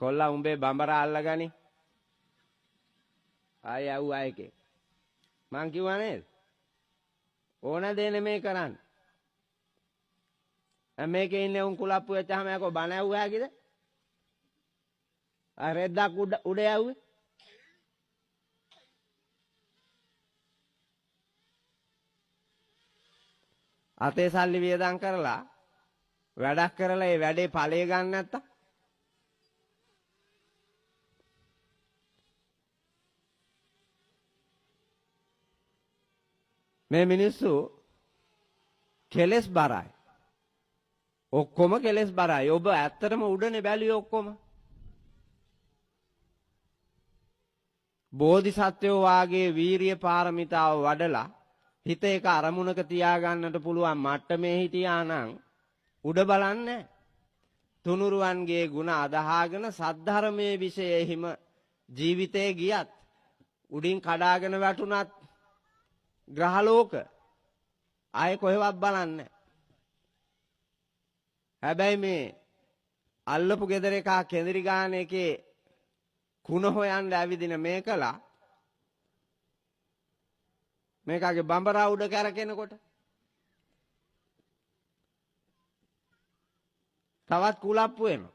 කොල්ලා උඹේ බඹරා අල්ලගනි. ආය යව්වා එකේ. මං කිව්වා නේද? ඕන දේ නෙමෙයි කරන්නේ. මේකේ ඉන්නේ උන් කුලප්පු වෙච්චාම යකෝ බණ ඇව්වා කිද? ආ රෙද්දක් උඩ යව්වේ. අතේ සල්ලි වියදම් කරලා වැඩක් කරලා ඒ වැඩේ ඵලය ගන්න නැත්තම් මේ මිනිස්සු කෙලස් බරයි. ඔක්කොම කෙලස් බරයි. ඔබ ඇත්තටම උඩනේ බැලුවේ ඔක්කොම. බෝධිසත්වයෝ වාගේ වීරිය පාරමිතාව වඩලා හිත එක අරමුණක තියාගන්නට පුළුවන් මට්ටමේ හිටියා නම් උඩ බලන්නේ තුනුරුවන්ගේ ಗುಣ අදහාගෙන සද්ධර්මයේ විශේෂෙහිම ජීවිතේ ගියත් උඩින් කඩාගෙන වැටුණත් ග්‍රහලෝක ආයේ කොහෙවත් බලන්නේ. හැබැයි මේ අල්ලපු ගෙදර එක කෙඳිරි ගාන එකේ කුණ හොයන්න ඇවිදින මේකලා මේකගේ බඹරා උඩ කැරකෙනකොට තවත් කුලප්පු වෙනවා.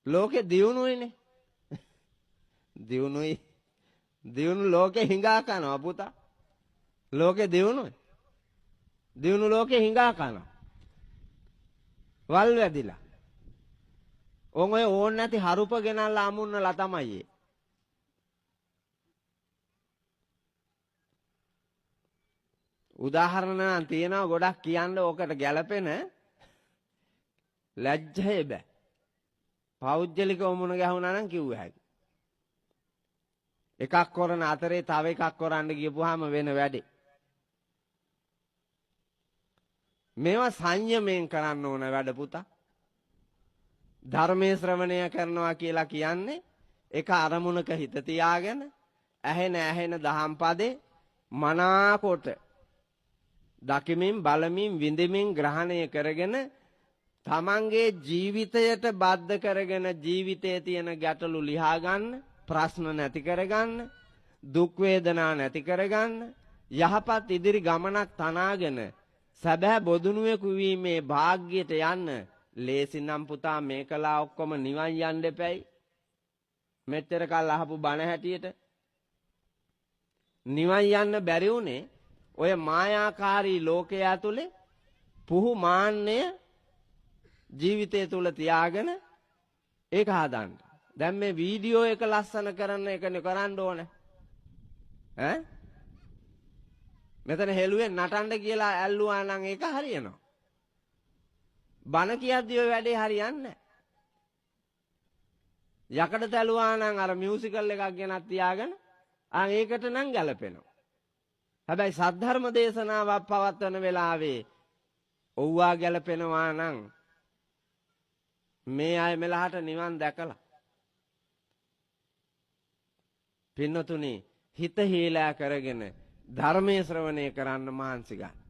ලෝකේ දියුණුයිනේ. දියුණුයි. දියුණු ලෝකේ හිඟා කනවා පුතා. ලෝකේ දියුණුයි. දියුණු ලෝකේ හිඟා කනවා. වල් වැදිලා. ඔය ඕන් නැති හරුප ගෙනල්ලා අමුන්නලා තමයි ඒ. උදාහරණ නම් තියෙනවා ගොඩක් කියන්න ඕකට ගැලපෙන ලැජ්ජය බෑ. පෞද්ගලිකව මුණ ගැහුණා නම් කිව්ව හැකි. එකක් කරන අතරේ තව එකක් කරන්න ගියපුවාම වෙන වැඩේ. මේවා සංයමයෙන් කරන්න ඕන වැඩ පුතා. ධර්මයේ ශ්‍රවණය කරනවා කියලා කියන්නේ එක අරමුණක හිත තියාගෙන ඇහෙන දහම් පදේ මනාකොට දකිමින් බලමින් විඳිමින් ග්‍රහණය කරගෙන තමන්ගේ ජීවිතයට බද්ධ කරගෙන ජීවිතයේ තියෙන ගැටලු ලියා ගන්න, ප්‍රශ්න නැති කරගන්න, දුක් වේදනා නැති කරගන්න, යහපත් ඉදිරි ගමනක් තනාගෙන සැබෑ බොදුනුවෙකු වීමේ වාග්යයට යන්න ලේසි නම් පුතා මේකලා ඔක්කොම නිවන් යන්න එපැයි. මෙච්චර කල් අහපු බණ හැටියට නිවන් යන්න බැරි උනේ ඔය මායාකාරී ලෝකයේ ඇතුලේ පුහු මාන්නය ජීවිතය තුල තියාගෙන ඒක හදන්න. දැන් මේ වීඩියෝ එක ලස්සන කරන එකනේ කරන්න ඕනේ. ඈ මෙතන හෙළුවේ නටන්න කියලා ඇල්ලුවා නම් ඒක හරියනවා. බණ කියද්දී ඔය වැඩේ හරියන්නේ නැහැ. යකඩ තැලුවා නම් අර මියුසිකල් එකක් ගෙනත් තියාගෙන ඒකට නම් ගැලපෙනවා. හැබැයි සද්ධර්ම දේශනාවක් පවත්වන වෙලාවේ ඔව්වා ගැලපෙනවා නම් මේ අය මෙලහට නිවන් දැකලා පින්නතුනි හිත හීලා කරගෙන ධර්මයේ ශ්‍රවණය කරන්න මහන්සි ගන්න.